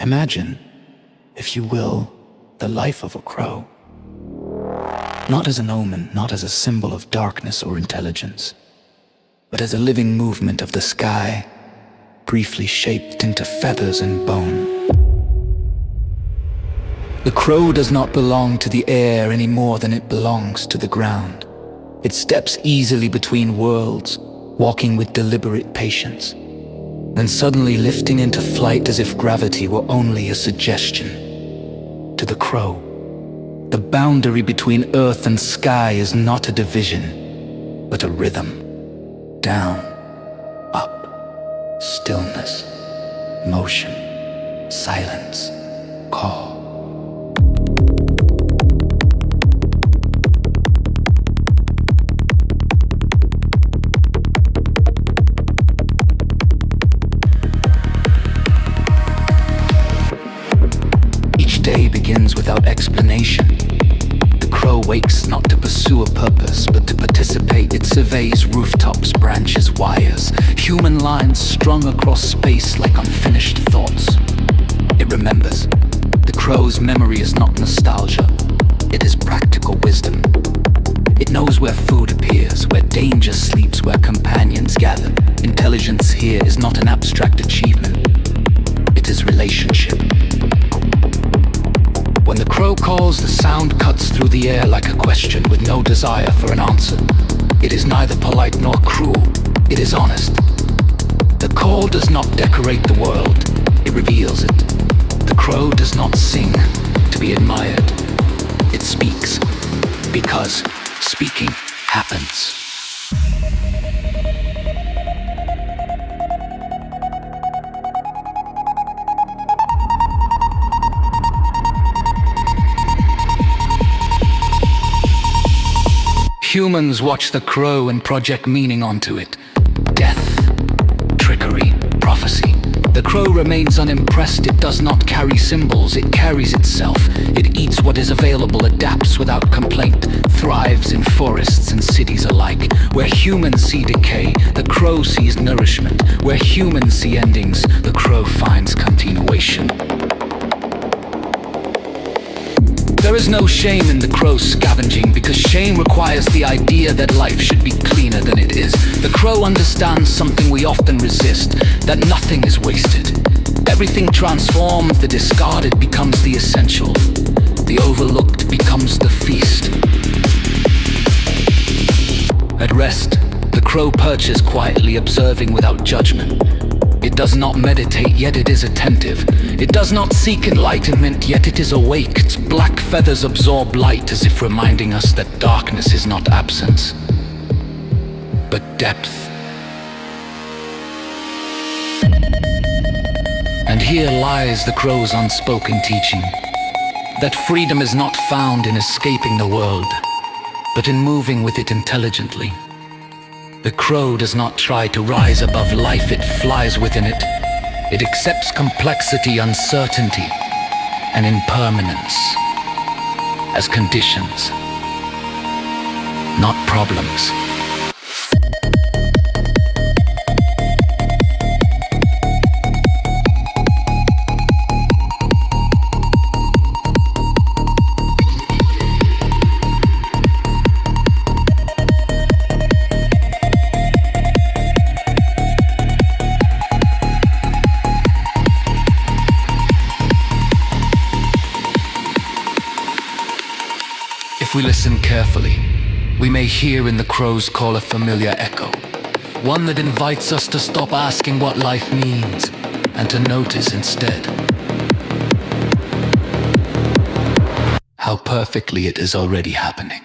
Imagine, if you will, the life of a crow. Not as an omen, not as a symbol of darkness or intelligence, but as a living movement of the sky, briefly shaped into feathers and bone. The crow does not belong to the air any more than it belongs to the ground. It steps easily between worlds, walking with deliberate patience, then suddenly lifting into flight as if gravity were only a suggestion. To the crow, the boundary between earth and sky is not a division, but a rhythm. Down, up, stillness, motion, silence, call. Each day begins without explanation. The crow wakes not to pursue a purpose, but to participate. It surveys rooftops, branches, wires, human lines strung across space like unfinished thoughts. It remembers. The crow's memory is not nostalgia. It is practical wisdom. It knows where food appears, where danger sleeps, where companions gather. Intelligence here is not an abstract achievement. It is relationship. When the crow calls, the sound cuts through the air like a question with no desire for an answer. It is neither polite nor cruel. It is honest. The call does not decorate the world. It reveals it. The crow does not sing to be admired. It speaks because speaking happens. Humans watch the crow and project meaning onto it. Death, trickery, prophecy. The crow remains unimpressed. It does not carry symbols. It carries itself. It eats what is available, adapts without complaint, thrives in forests and cities alike. Where humans see decay, the crow sees nourishment. Where humans see endings, the crow finds continuation. There is no shame in the crow scavenging, because shame requires the idea that life should be cleaner than it is. The crow understands something we often resist, that nothing is wasted. Everything transformed, the discarded becomes the essential. The overlooked becomes the feast. At rest, the crow perches quietly, observing without judgment. It does not meditate, yet it is attentive. It does not seek enlightenment, yet it is awake. Its black feathers absorb light, as if reminding us that darkness is not absence, but depth. And here lies the crow's unspoken teaching, that freedom is not found in escaping the world, but in moving with it intelligently. The crow does not try to rise above life, it flies within it. It accepts complexity, uncertainty, and impermanence as conditions, not problems. If we listen carefully, we may hear in the crow's call a familiar echo, one that invites us to stop asking what life means and to notice instead how perfectly it is already happening.